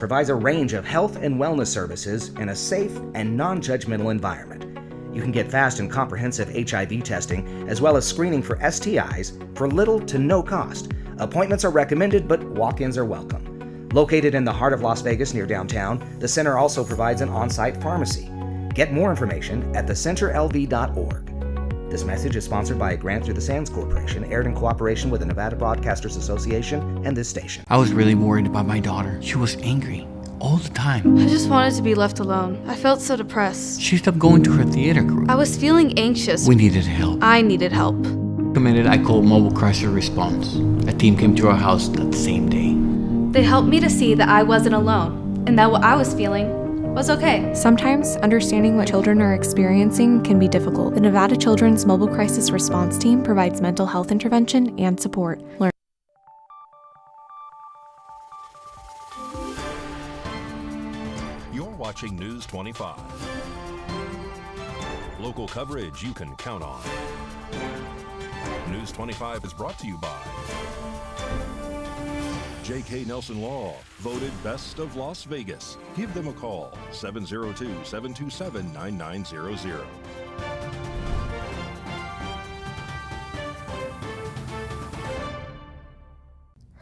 provides a range of health and wellness services in a safe and non-judgmental environment. You can get fast and comprehensive HIV testing as well as screening for STIs for little to no cost. Appointments are recommended, but walk-ins are welcome. Located in the heart of Las Vegas near downtown, the center also provides an on-site pharmacy. Get more information at thecenterlv.org. This message is sponsored by a grant through the Sands Corporation, aired in cooperation with the Nevada Broadcasters Association and this station. I was really worried about my daughter. She was angry all the time. I just wanted to be left alone. I felt so depressed. She stopped going to her theater group. I was feeling anxious. We needed help. I needed help. I called Mobile Crisis Response. A team came to our house that same day. They helped me to see that I wasn't alone and that what I was feeling was okay. Sometimes understanding what children are experiencing can be difficult. The Nevada Children's Mobile Crisis Response Team provides mental health intervention and support. You're watching News 25. Local coverage you can count on. News 25 is brought to you by J.K. Nelson Law, voted Best of Las Vegas. Give them a call, 702-727-9900.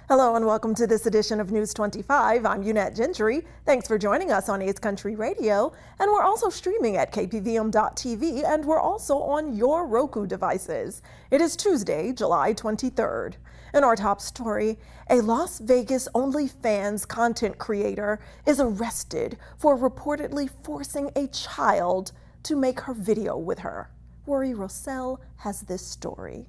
Hello and welcome to this edition of News 25. I'm Unette Gentry. Thanks for joining us on A's Country Radio. And we're also streaming at KPVM.TV, and we're also on your Roku devices. It is Tuesday, July 23rd. In our top story, a Las Vegas OnlyFans content creator is arrested for reportedly forcing a child to make her video with her. Rory Rossell has this story.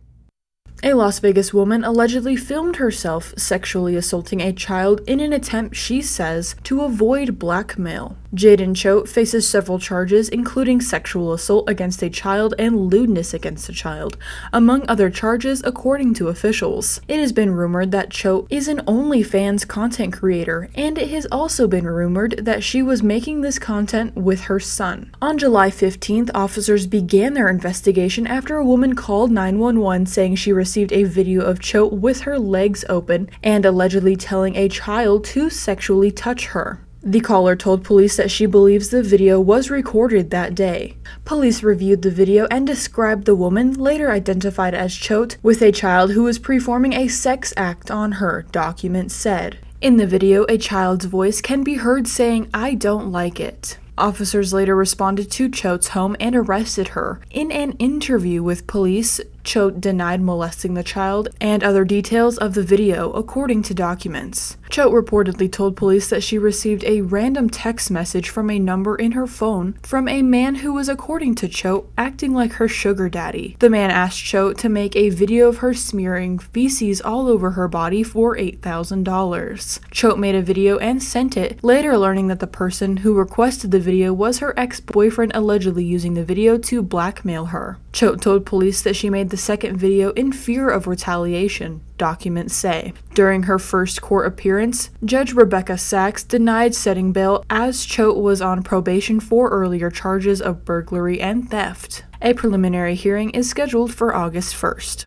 A Las Vegas woman allegedly filmed herself sexually assaulting a child in an attempt, she says, to avoid blackmail. Jaden Choate faces several charges, including sexual assault against a child and lewdness against a child, among other charges, according to officials. It has been rumored that Choate is an OnlyFans content creator, and it has also been rumored that she was making this content with her son. On July 15th, officers began their investigation after a woman called 911 saying she received a video of Choate with her legs open and allegedly telling a child to sexually touch her. The caller told police that she believes the video was recorded that day. Police reviewed the video and described the woman, later identified as Choate, with a child who was performing a sex act on her, documents said. In the video, a child's voice can be heard saying, "I don't like it." Officers later responded to Choate's home and arrested her. In an interview with police, Choate denied molesting the child and other details of the video, according to documents. Choate reportedly told police that she received a random text message from a number in her phone from a man who was, according to Choate, acting like her sugar daddy. The man asked Choate to make a video of her smearing feces all over her body for $8,000. Choate made a video and sent it, later learning that the person who requested the video was her ex-boyfriend, allegedly using the video to blackmail her. Choate told police that she made the second video in fear of retaliation, documents say. During her first court appearance, Judge Rebecca Sachs denied setting bail as Choate was on probation for earlier charges of burglary and theft. A preliminary hearing is scheduled for August 1st.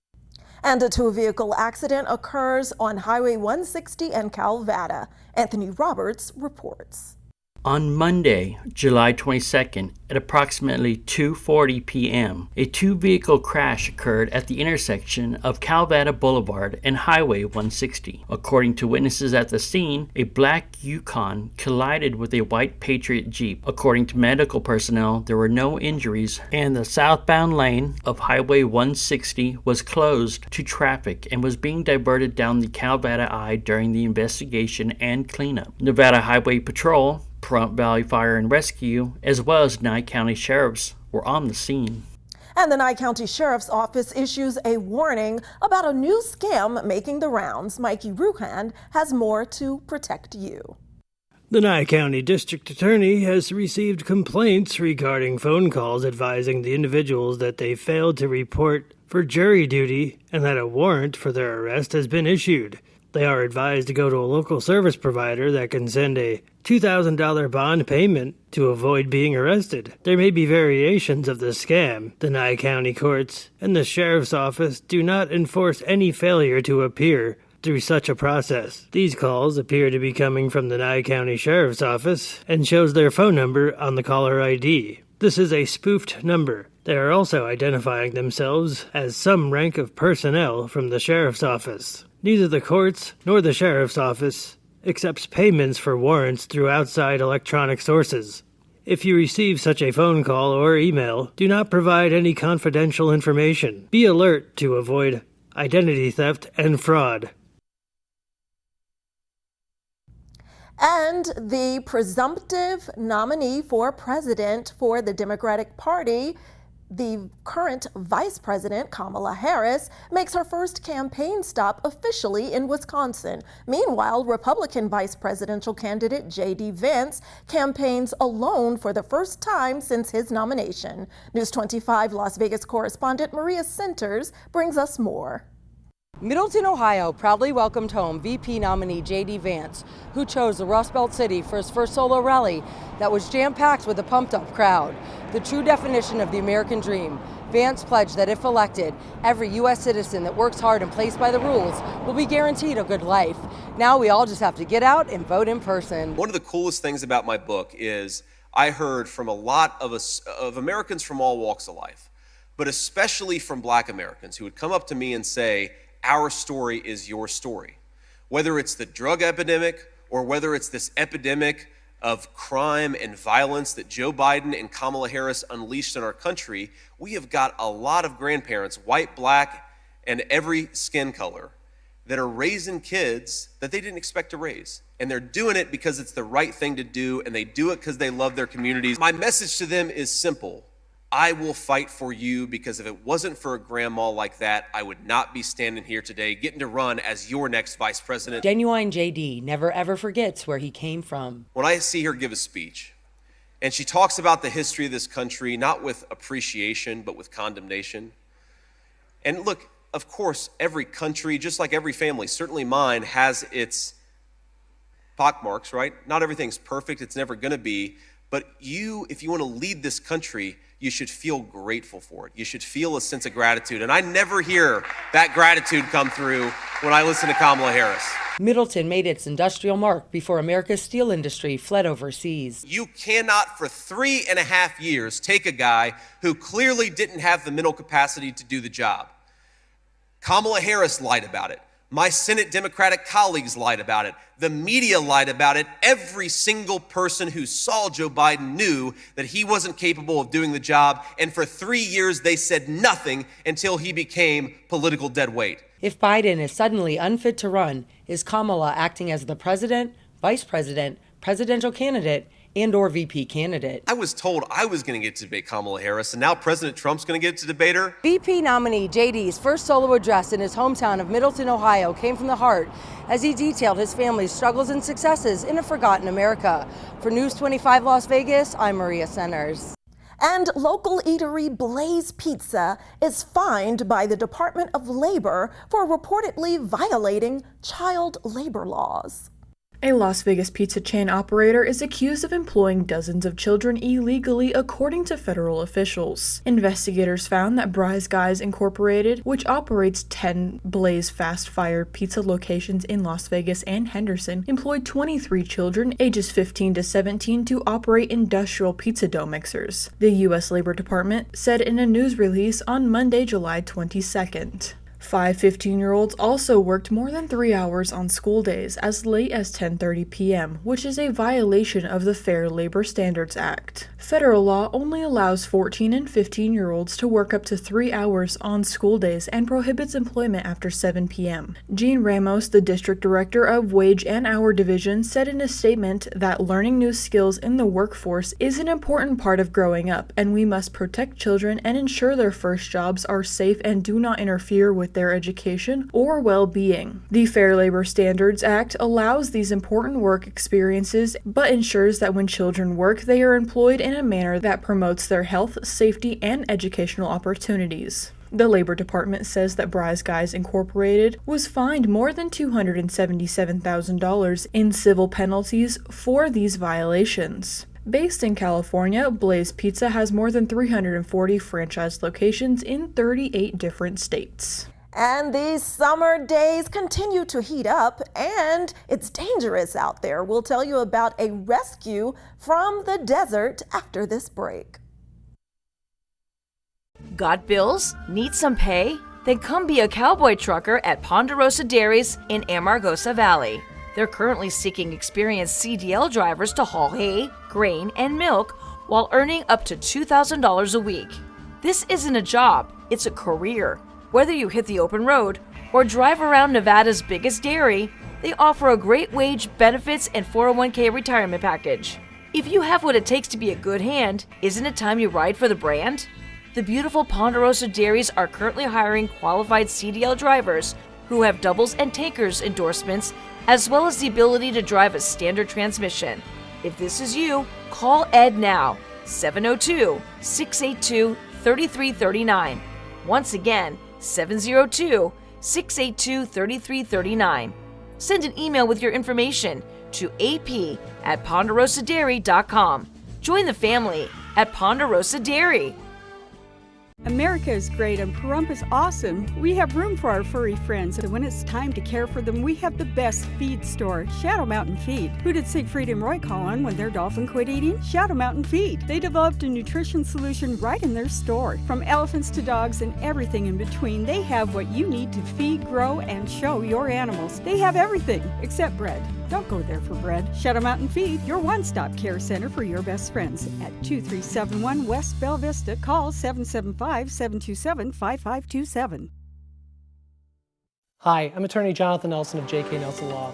And a two-vehicle accident occurs on Highway 160 in Calvada. Anthony Roberts reports. On Monday, July 22nd, at approximately 2:40 p.m., a two-vehicle crash occurred at the intersection of Calvada Boulevard and Highway 160. According to witnesses at the scene, a black Yukon collided with a white Patriot Jeep. According to medical personnel, there were no injuries, and the southbound lane of Highway 160 was closed to traffic and was being diverted down the Calvada I during the investigation and cleanup. Nevada Highway Patrol, Pahrump Valley Fire and Rescue, as well as Nye County Sheriffs were on the scene. And the Nye County Sheriff's Office issues a warning about a new scam making the rounds. Mikey Ruhand has more to protect you. The Nye County District Attorney has received complaints regarding phone calls advising the individuals that they failed to report for jury duty and that a warrant for their arrest has been issued. They are advised to go to a local service provider that can send a $2,000 bond payment to avoid being arrested. There may be variations of the scam. The Nye County courts and the Sheriff's Office do not enforce any failure to appear, through such a process. These calls appear to be coming from the Nye County Sheriff's Office and shows their phone number on the caller ID. This is a spoofed number. They are also identifying themselves as some rank of personnel from the Sheriff's Office. Neither the courts nor the Sheriff's Office accepts payments for warrants through outside electronic sources. If you receive such a phone call or email, do not provide any confidential information. Be alert to avoid identity theft and fraud. And the presumptive nominee for president for the Democratic Party, the current Vice President Kamala Harris, makes her first campaign stop officially in Wisconsin. Meanwhile, Republican Vice Presidential candidate J.D. Vance campaigns alone for the first time since his nomination. News 25 Las Vegas correspondent Maria Centers brings us more. Middleton, Ohio proudly welcomed home VP nominee J.D. Vance, who chose the Rust Belt city for his first solo rally that was jam-packed with a pumped-up crowd. The true definition of the American dream. Vance pledged that if elected, every U.S. citizen that works hard and plays by the rules will be guaranteed a good life. Now we all just have to get out and vote in person. One of the coolest things about my book is I heard from a lot of Americans from all walks of life, but especially from Black Americans who would come up to me and say, our story is your story. Whether it's the drug epidemic or whether it's this epidemic of crime and violence that Joe Biden and Kamala Harris unleashed in our country, we have got a lot of grandparents, white, black, and every skin color, that are raising kids that they didn't expect to raise. And they're doing it because it's the right thing to do, and they do it because they love their communities. My message to them is simple. I will fight for you, because if it wasn't for a grandma like that, I would not be standing here today getting to run as your next vice president. Genuine JD never ever forgets where he came from. When I see her give a speech, and she talks about the history of this country, not with appreciation, but with condemnation. And look, of course, every country, just like every family, certainly mine, has its pockmarks, right? Not everything's perfect, it's never gonna be. But if you want to lead this country, you should feel grateful for it. You should feel a sense of gratitude. And I never hear that gratitude come through when I listen to Kamala Harris. Middleton made its industrial mark before America's steel industry fled overseas. You cannot for 3.5 years take a guy who clearly didn't have the mental capacity to do the job. Kamala Harris lied about it. My Senate Democratic colleagues lied about it. The media lied about it. Every single person who saw Joe Biden knew that he wasn't capable of doing the job. And for 3 years, they said nothing until he became political dead weight. If Biden is suddenly unfit to run, is Kamala acting as the president, vice president, presidential candidate, and/or VP candidate? I was told I was going to get to debate Kamala Harris, and now President Trump's going to get to debate her? VP nominee JD's first solo address in his hometown of Middleton, Ohio came from the heart as he detailed his family's struggles and successes in a forgotten America. For News 25 Las Vegas, I'm Maria Centers. And local eatery Blaze Pizza is fined by the Department of Labor for reportedly violating child labor laws. A Las Vegas pizza chain operator is accused of employing dozens of children illegally, according to federal officials. Investigators found that Bry's Guys Incorporated, which operates 10 Blaze Fast Fire pizza locations in Las Vegas and Henderson, employed 23 children ages 15 to 17 to operate industrial pizza dough mixers. The U.S. Labor Department said in a news release on Monday, July 22nd. 5 15-year-olds also worked more than 3 hours on school days as late as 10:30 p.m., which is a violation of the Fair Labor Standards Act. Federal law only allows 14 and 15-year-olds to work up to 3 hours on school days and prohibits employment after 7 p.m. Gene Ramos, the district director of Wage and Hour Division, said in a statement that learning new skills in the workforce is an important part of growing up, and we must protect children and ensure their first jobs are safe and do not interfere with their education or well-being. The Fair Labor Standards Act allows these important work experiences, but ensures that when children work, they are employed in a manner that promotes their health, safety, and educational opportunities. The Labor Department says that Bry's Guys Incorporated was fined more than $277,000 in civil penalties for these violations. Based in California, Blaze Pizza has more than 340 franchise locations in 38 different states. And these summer days continue to heat up, and it's dangerous out there. We'll tell you about a rescue from the desert after this break. Got bills? Need some pay? Then come be a cowboy trucker at Ponderosa Dairies in Amargosa Valley. They're currently seeking experienced CDL drivers to haul hay, grain, and milk while earning up to $2,000 a week. This isn't a job, it's a career. Whether you hit the open road or drive around Nevada's biggest dairy, they offer a great wage, benefits, and 401k retirement package. If you have what it takes to be a good hand, isn't it time you ride for the brand? The beautiful Ponderosa Dairies are currently hiring qualified CDL drivers who have doubles and tankers endorsements, as well as the ability to drive a standard transmission. If this is you, call Ed now, 702-682-3339. Once again, 702-682-3339. Send an email with your information to ap@ponderosadairy.com. Join the family at Ponderosa Dairy. America is great and Pahrump is awesome. We have room for our furry friends, and when it's time to care for them, we have the best feed store, Shadow Mountain Feed. Who did Siegfried and Roy call on when their dolphin quit eating? Shadow Mountain Feed. They developed a nutrition solution right in their store. From elephants to dogs and everything in between, they have what you need to feed, grow, and show your animals. They have everything except bread. Don't go there for bread. Shadow Mountain Feed, your one-stop care center for your best friends. At 2371 West Bella Vista, call 775-727-5527. Hi, I'm attorney Jonathan Nelson of J.K. Nelson Law.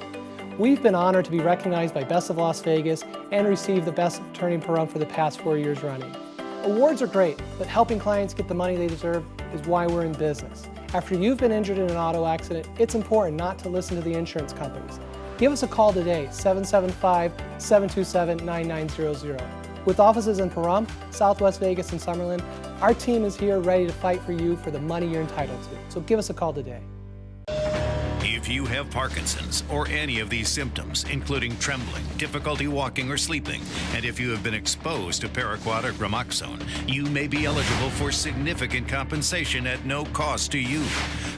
We've been honored to be recognized by Best of Las Vegas and receive the Best Attorney in Pahrump for the past 4 years running. Awards are great, but helping clients get the money they deserve is why we're in business. After you've been injured in an auto accident, it's important not to listen to the insurance companies. Give us a call today, 775-727-9900. With offices in Pahrump, Southwest Vegas, and Summerlin, our team is here ready to fight for you for the money you're entitled to. So give us a call today. If you have Parkinson's or any of these symptoms, including trembling, difficulty walking or sleeping, and if you have been exposed to Paraquat or Gramoxone, you may be eligible for significant compensation at no cost to you.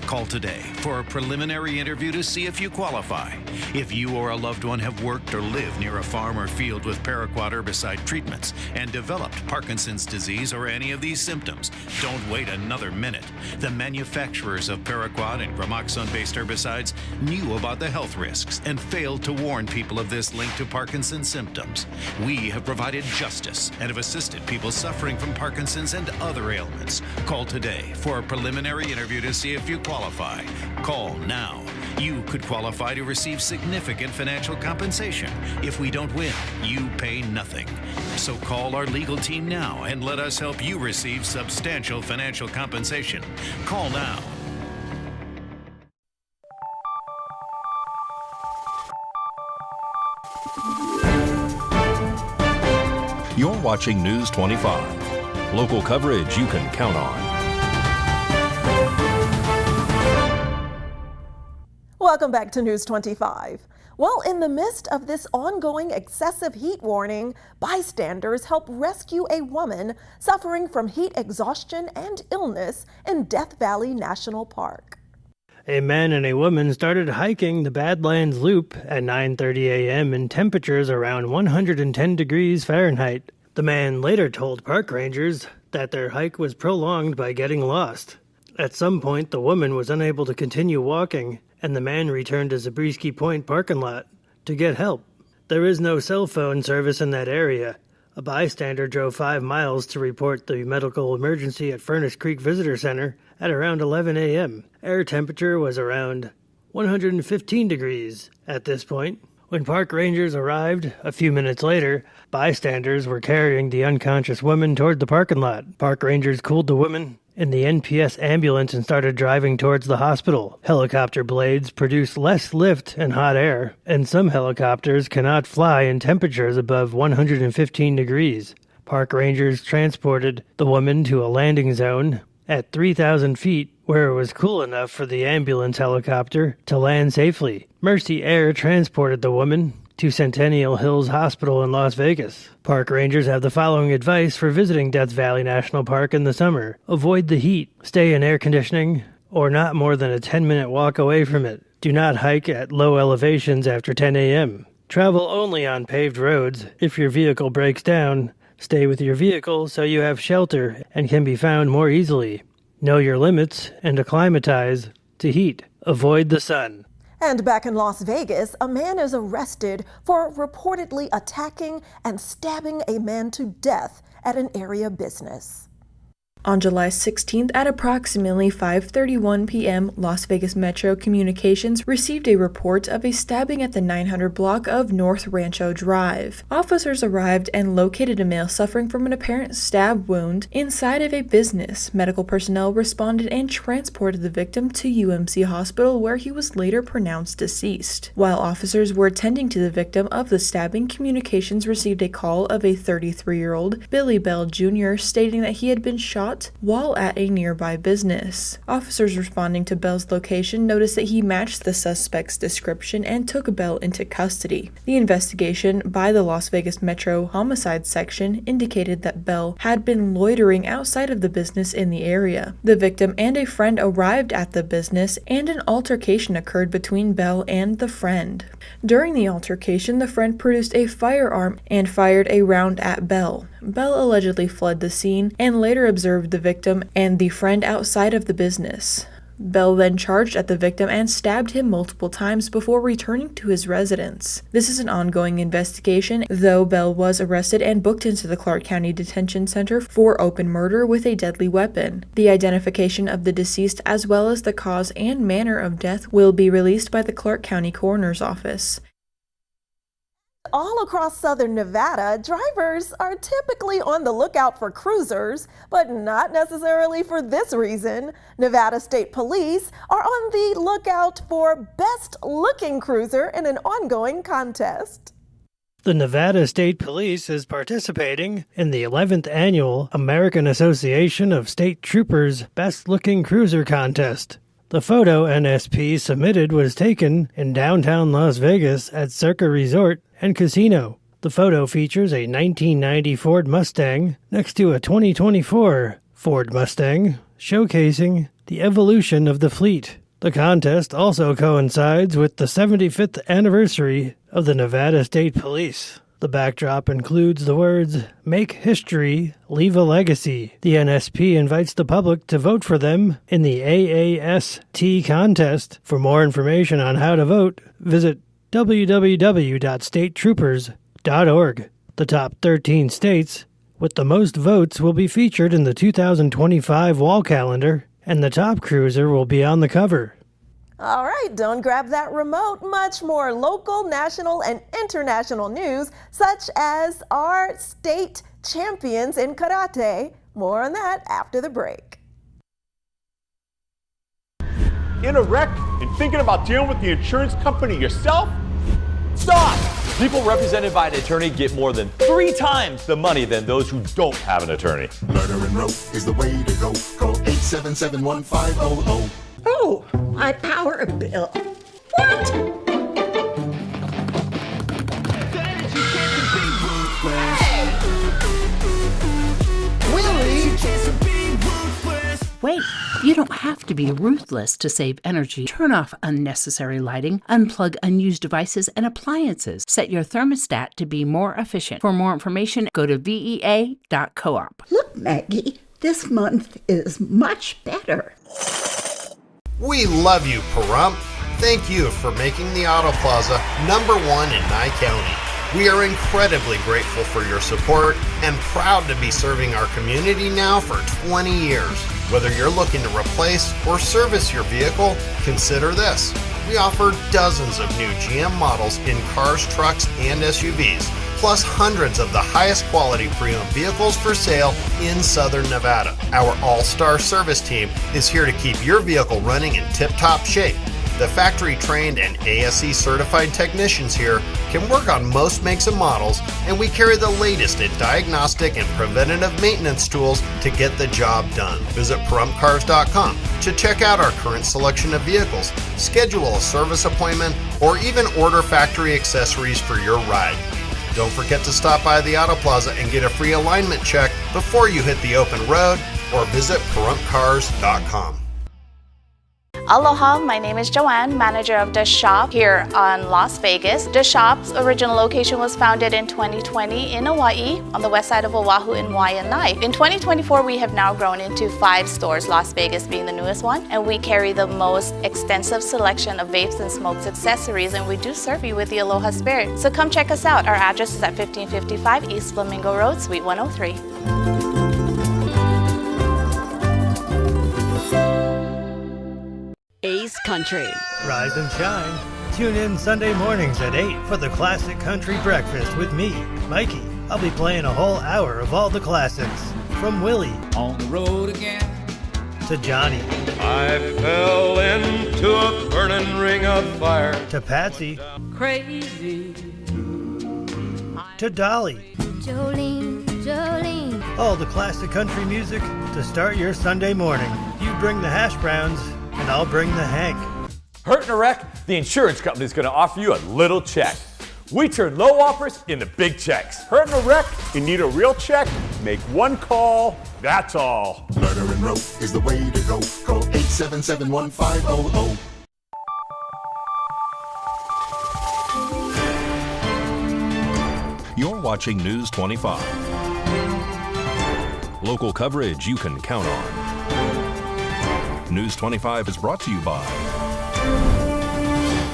Call today for a preliminary interview to see if you qualify. If you or a loved one have worked or lived near a farm or field with Paraquat herbicide treatments and developed Parkinson's disease or any of these symptoms, don't wait another minute. The manufacturers of Paraquat and Gramoxone-based herbicides knew about the health risks and failed to warn people of this link to Parkinson's symptoms. We have provided justice and have assisted people suffering from Parkinson's and other ailments. Call today for a preliminary interview to see if you qualify. Call now. You could qualify to receive significant financial compensation. If we don't win, you pay nothing. So call our legal team now and let us help you receive substantial financial compensation. Call now. You're watching News 25. Local coverage you can count on. Welcome back to News 25. Well, in the midst of this ongoing excessive heat warning, bystanders help rescue a woman suffering from heat exhaustion and illness in Death Valley National Park. A man and a woman started hiking the Badlands Loop at 9:30 a.m. in temperatures around 110 degrees Fahrenheit. The man later told park rangers that their hike was prolonged by getting lost. At some point, the woman was unable to continue walking, and the man returned to Zabriskie Point parking lot to get help. There is no cell phone service in that area. A bystander drove 5 miles to report the medical emergency at Furnace Creek Visitor Center at around 11 a.m. Air temperature was around 115 degrees at this point. When park rangers arrived a few minutes later, bystanders were carrying the unconscious woman toward the parking lot. Park rangers cooled the woman in the NPS ambulance and started driving towards the hospital. Helicopter blades produce less lift and hot air, and some helicopters cannot fly in temperatures above 115 degrees. Park rangers transported the woman to a landing zone at 3,000 feet where it was cool enough for the ambulance helicopter to land safely. Mercy Air transported the woman to Centennial Hills Hospital in Las Vegas. Park rangers have the following advice for visiting Death Valley National Park in the summer. Avoid the heat, stay in air conditioning or not more than a 10-minute walk away from it. Do not hike at low elevations after 10 a.m. Travel only on paved roads. If your vehicle breaks down, stay with your vehicle so you have shelter and can be found more easily. Know your limits and acclimatize to heat. Avoid the sun. And back in Las Vegas, a man is arrested for reportedly attacking and stabbing a man to death at an area business. On July 16th at approximately 5:31 p.m., Las Vegas Metro Communications received a report of a stabbing at the 900 block of North Rancho Drive. Officers arrived and located a male suffering from an apparent stab wound inside of a business. Medical personnel responded and transported the victim to UMC Hospital, where he was later pronounced deceased. While officers were attending to the victim of the stabbing, Communications received a call of a 33-year-old Billy Bell Jr. stating that he had been shot while at a nearby business. Officers responding to Bell's location noticed that he matched the suspect's description and took Bell into custody. The investigation by the Las Vegas Metro Homicide Section indicated that Bell had been loitering outside of the business in the area. The victim and a friend arrived at the business, and an altercation occurred between Bell and the friend. During the altercation, the friend produced a firearm and fired a round at Bell. Bell allegedly fled the scene and later observed the victim and the friend outside of the business. Bell then charged at the victim and stabbed him multiple times before returning to his residence. This is an ongoing investigation, though Bell was arrested and booked into the Clark County Detention Center for open murder with a deadly weapon. The identification of the deceased as well as the cause and manner of death will be released by the Clark County Coroner's Office. All across southern Nevada, drivers are typically on the lookout for cruisers, but not necessarily for this reason. Nevada State Police are on the lookout for best looking cruiser in an ongoing contest. The Nevada State Police is participating in the 11th annual American Association of State Troopers Best Looking Cruiser Contest. The photo NSP submitted was taken in downtown Las Vegas at Circa Resort and Casino. The photo features a 1990 Ford Mustang next to a 2024 Ford Mustang, showcasing the evolution of the fleet. The contest also coincides with the 75th anniversary of the Nevada State Police. The backdrop includes the words, "Make history, leave a legacy." The NSP invites the public to vote for them in the AAST contest. For more information on how to vote, visit www.statetroopers.org. The top 13 states with the most votes will be featured in the 2025 wall calendar, and the top cruiser will be on the cover. All right, don't grab that remote. Much more local, national, and international news, such as our state champions in karate. More on that after the break. In a wreck and thinking about dealing with the insurance company yourself? Stop! People represented by an attorney get more than 3 times the money than those who don't have an attorney. Murder and rope is the way to go. Call 877-1500. Oh, my power bill. What? Willie! Wait, you don't have to be ruthless to save energy. Turn off unnecessary lighting, unplug unused devices and appliances. Set your thermostat to be more efficient. For more information, go to vea.coop. Look, Maggie, this month is much better. We love you, Pahrump. Thank you for making the Auto Plaza #1 in Nye County. We are incredibly grateful for your support and proud to be serving our community now for 20 years. Whether you're looking to replace or service your vehicle, consider this. We offer dozens of new GM models in cars, trucks, and SUVs, plus hundreds of the highest quality pre-owned vehicles for sale in Southern Nevada. Our all-star service team is here to keep your vehicle running in tip-top shape. The factory-trained and ASE certified technicians here can work on most makes and models, and we carry the latest in diagnostic and preventative maintenance tools to get the job done. Visit PahrumpCars.com to check out our current selection of vehicles, schedule a service appointment, or even order factory accessories for your ride. Don't forget to stop by the Auto Plaza and get a free alignment check before you hit the open road, or visit PahrumpCars.com. Aloha, my name is Joanne, manager of The Shop here on Las Vegas. The Shop's original location was founded in 2020 in Hawaii on the west side of Oahu in Waianae. In 2024, we have now grown into 5 stores, Las Vegas being the newest one, and we carry the most extensive selection of vapes and smoked accessories, and we do serve you with the Aloha spirit. So come check us out. Our address is at 1555 East Flamingo Road, Suite 103. Ace Country. Rise and shine. Tune in Sunday mornings at 8 for the Classic Country Breakfast with me, Mikey. I'll be playing a whole hour of all the classics. From Willie. On the road again. To Johnny. I fell into a burning ring of fire. To Patsy. Crazy. To Dolly. Jolene, Jolene. All the classic country music to start your Sunday morning. You bring the hash browns, and I'll bring the Hank. Hurt in a wreck? The insurance company is going to offer you a little check. We turn low offers into big checks. Hurt in a wreck? You need a real check? Make one call, that's all. Murder and rope is the way to go. Call 877-1500. You're watching News 25. Local coverage you can count on. News 25 is brought to you by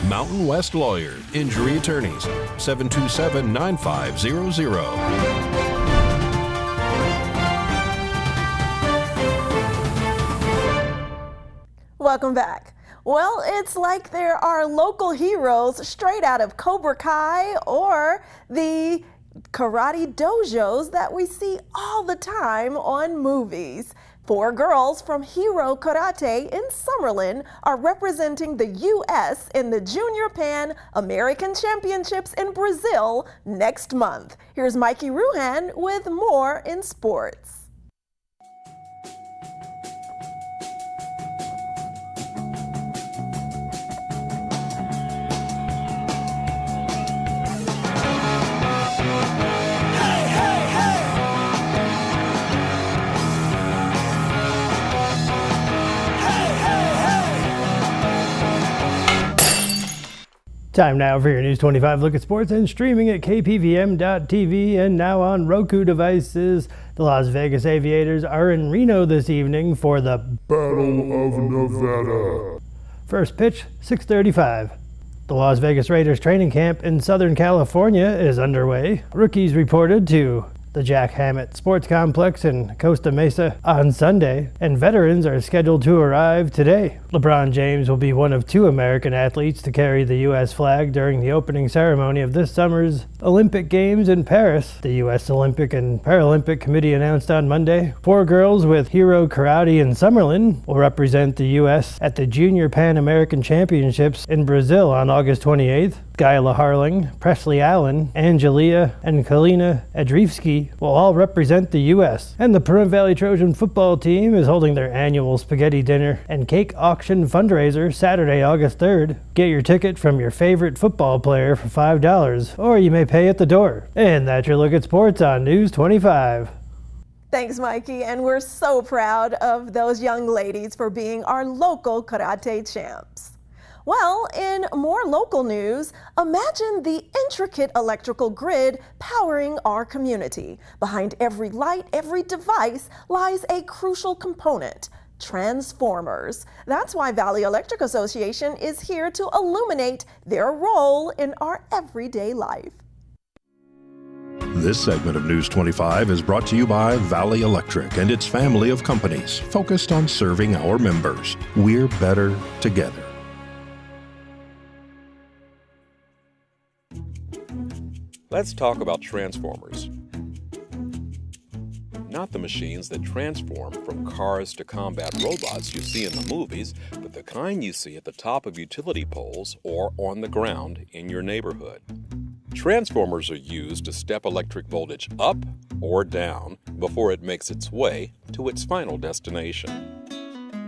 Mountain West Lawyer, Injury Attorneys, 727-9500. Welcome back. Well, it's like there are local heroes straight out of Cobra Kai or the karate dojos that we see all the time on movies. 4 girls from Hero Karate in Summerlin are representing the U.S. in the Junior Pan American Championships in Brazil next month. Here's Mikey Ruhan with more in sports. Time now for your News 25 look at sports and streaming at KPVM.TV and now on Roku devices. The Las Vegas Aviators are in Reno this evening for the Battle of Nevada. First pitch, 6:35. The Las Vegas Raiders training camp in Southern California is underway. Rookies reported to the Jack Hammett Sports Complex in Costa Mesa on Sunday, and veterans are scheduled to arrive today. LeBron James will be one of 2 American athletes to carry the U.S. flag during the opening ceremony of this summer's Olympic Games in Paris. The U.S. Olympic and Paralympic Committee announced on Monday 4 girls with Hero Karate in Summerlin will represent the U.S. at the Junior Pan American Championships in Brazil on August 28th. Skyla Harling, Presley Allen, Angelia, and Kalina Adrievski will all represent the U.S. And the Pahrump Valley Trojan football team is holding their annual spaghetti dinner and cake auction fundraiser Saturday, August 3rd. Get your ticket from your favorite football player for $5, or you may pay at the door. And that's your look at sports on News 25. Thanks, Mikey, and we're so proud of those young ladies for being our local karate champs. Well, in more local news, imagine the intricate electrical grid powering our community. Behind every light, every device lies a crucial component: transformers. That's why Valley Electric Association is here to illuminate their role in our everyday life. This segment of News 25 is brought to you by Valley Electric and its family of companies focused on serving our members. We're better together. Let's talk about transformers. Not the machines that transform from cars to combat robots you see in the movies, but the kind you see at the top of utility poles or on the ground in your neighborhood. Transformers are used to step electric voltage up or down before it makes its way to its final destination.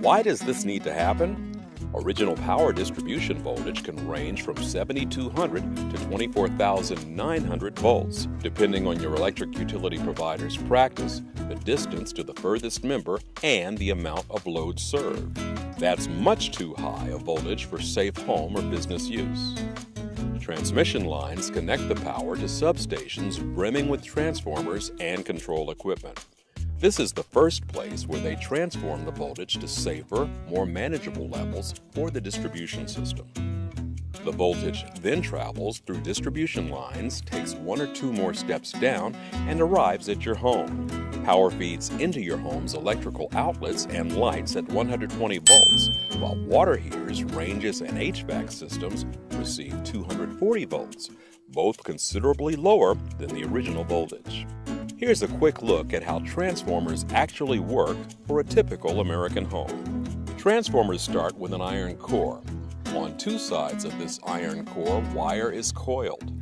Why does this need to happen? Original power distribution voltage can range from 7,200 to 24,900 volts, depending on your electric utility provider's practice, the distance to the furthest member, and the amount of load served. That's much too high a voltage for safe home or business use. Transmission lines connect the power to substations brimming with transformers and control equipment. This is the first place where they transform the voltage to safer, more manageable levels for the distribution system. The voltage then travels through distribution lines, takes one or two more steps down, and arrives at your home. Power feeds into your home's electrical outlets and lights at 120 volts, while water heaters, ranges, and HVAC systems receive 240 volts, both considerably lower than the original voltage. Here's a quick look at how transformers actually work for a typical American home. Transformers start with an iron core. On two sides of this iron core, wire is coiled.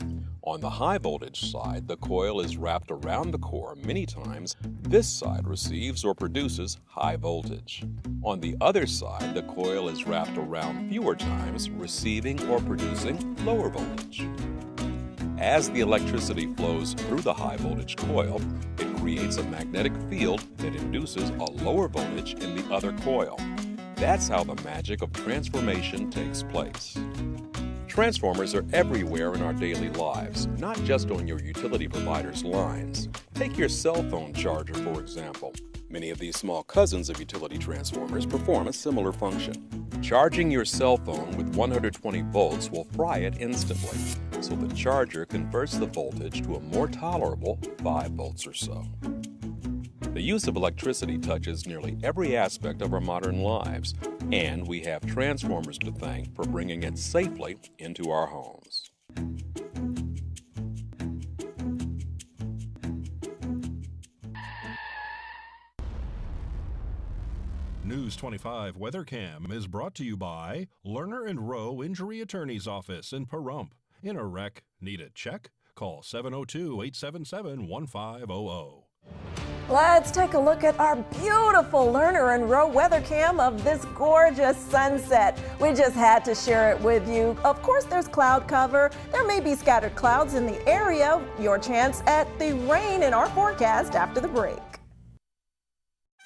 On the high voltage side, the coil is wrapped around the core many times. This side receives or produces high voltage. On the other side, the coil is wrapped around fewer times, receiving or producing lower voltage. As the electricity flows through the high voltage coil, it creates a magnetic field that induces a lower voltage in the other coil. That's how the magic of transformation takes place. Transformers are everywhere in our daily lives, not just on your utility provider's lines. Take your cell phone charger, for example. Many of these small cousins of utility transformers perform a similar function. Charging your cell phone with 120 volts will fry it instantly, so the charger converts the voltage to a more tolerable 5 volts or so. The use of electricity touches nearly every aspect of our modern lives, and we have transformers to thank for bringing it safely into our homes. News 25 WeatherCam is brought to you by Lerner and Rowe Injury Attorney's Office in Pahrump. In a wreck, need a check? Call 702-877-1500. Let's take a look at our beautiful Lerner and Rowe weather cam of this gorgeous sunset. We just had to share it with you. Of course, there's cloud cover. There may be scattered clouds in the area. Your chance at the rain in our forecast after the break.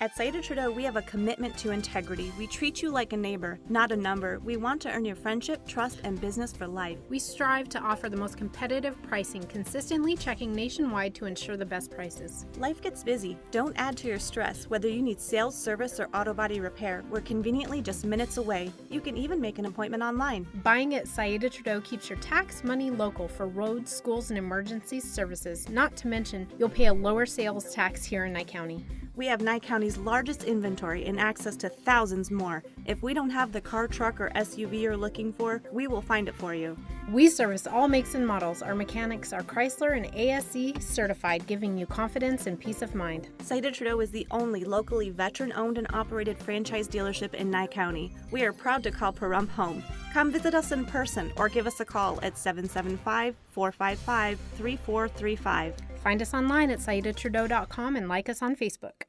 At Saida Trudeau, we have a commitment to integrity. We treat you like a neighbor, not a number. We want to earn your friendship, trust, and business for life. We strive to offer the most competitive pricing, consistently checking nationwide to ensure the best prices. Life gets busy. Don't add to your stress. Whether you need sales, service, or auto body repair, we're conveniently just minutes away. You can even make an appointment online. Buying at Saida Trudeau keeps your tax money local for roads, schools, and emergency services. Not to mention, you'll pay a lower sales tax here in Nye County. We have Nye County's largest inventory and access to thousands more. If we don't have the car, truck, or SUV you're looking for, we will find it for you. We service all makes and models. Our mechanics are Chrysler and ASE certified, giving you confidence and peace of mind. Saida Trudeau is the only locally veteran-owned and operated franchise dealership in Nye County. We are proud to call Pahrump home. Come visit us in person or give us a call at 775-455-3435. Find us online at SaidaTrudeau.com and like us on Facebook.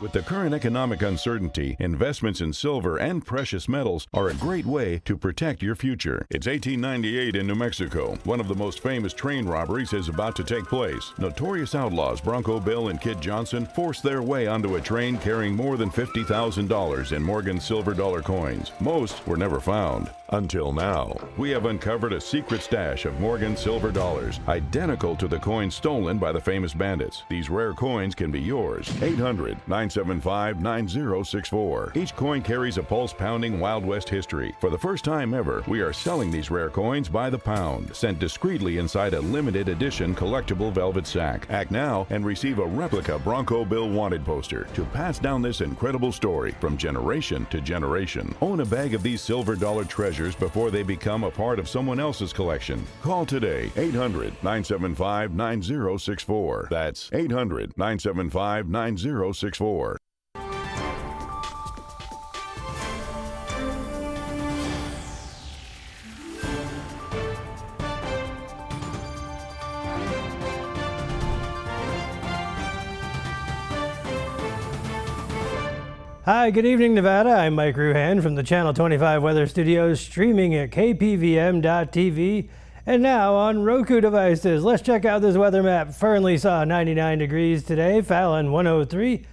With the current economic uncertainty, investments in silver and precious metals are a great way to protect your future. It's 1898 in New Mexico. One of the most famous train robberies is about to take place. Notorious outlaws Bronco Bill and Kid Johnson forced their way onto a train carrying more than $50,000 in Morgan silver dollar coins. Most were never found. Until now, we have uncovered a secret stash of Morgan silver dollars, identical to the coins stolen by the famous bandits. These rare coins can be yours. 800-975-9064. Each coin carries a pulse-pounding Wild West history. For the first time ever, we are selling these rare coins by the pound, sent discreetly inside a limited edition collectible velvet sack. Act now and receive a replica Bronco Bill wanted poster to pass down this incredible story from generation to generation. Own a bag of these silver dollar treasures before they become a part of someone else's collection. Call today, 800-975-9064. That's 800-975-9064. Hi, good evening, Nevada. I'm Mike Ruhan from the Channel 25 Weather Studios, streaming at KPVM.TV and now on Roku devices. Let's check out this weather map. Fernley saw 99 degrees today, Fallon 103,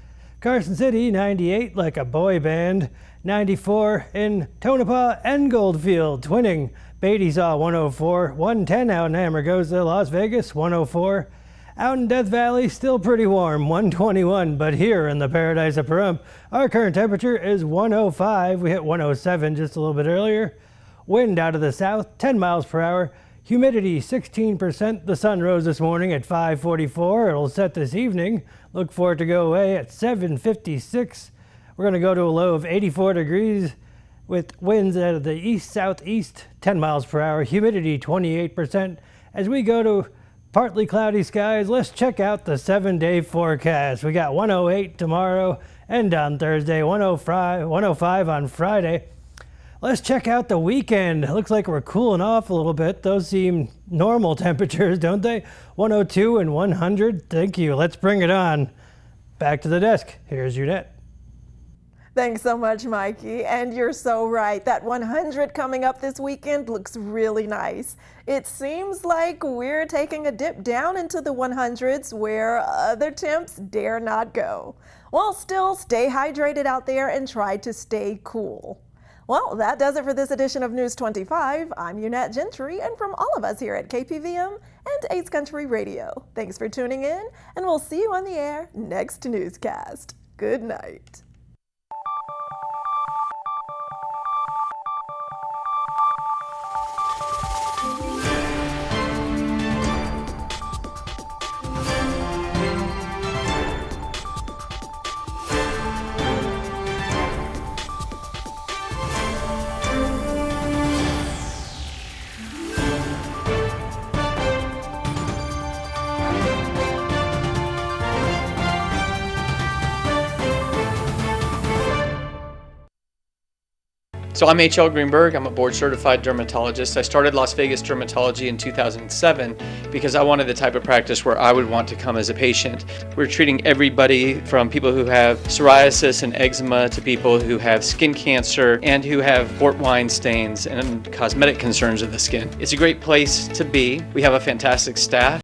Carson City, 98, like a boy band. 94 in Tonopah and Goldfield, twinning. Beatty saw 104. 110 out in Amargosa, Las Vegas, 104. Out in Death Valley, still pretty warm, 121. But here in the paradise of Pahrump, our current temperature is 105. We hit 107 just a little bit earlier. Wind out of the south, 10 miles per hour. Humidity 16%. The sun rose this morning at 5:44. It'll set this evening. Look for it to go away at 7:56. We're going to go to a low of 84 degrees with winds out of the east-southeast, 10 miles per hour. Humidity 28%. As we go to partly cloudy skies, let's check out the 7-day forecast. We got 108 tomorrow and on Thursday, 105 on Friday. Let's check out the weekend. It looks like we're cooling off a little bit. Those seem normal temperatures, don't they? 102 and 100. Thank you. Let's bring it on. Back to the desk. Here's Unette. Thanks so much, Mikey. And you're so right. That 100 coming up this weekend looks really nice. It seems like we're taking a dip down into the 100s where other temps dare not go. Well, still stay hydrated out there and try to stay cool. Well, that does it for this edition of News 25. I'm Unette Gentry, and from all of us here at KPVM and 8th Country Radio, thanks for tuning in, and we'll see you on the air next newscast. Good night. So I'm H.L. Greenberg. I'm a board-certified dermatologist. I started Las Vegas Dermatology in 2007 because I wanted the type of practice where I would want to come as a patient. We're treating everybody from people who have psoriasis and eczema to people who have skin cancer and who have port wine stains and cosmetic concerns of the skin. It's a great place to be. We have a fantastic staff.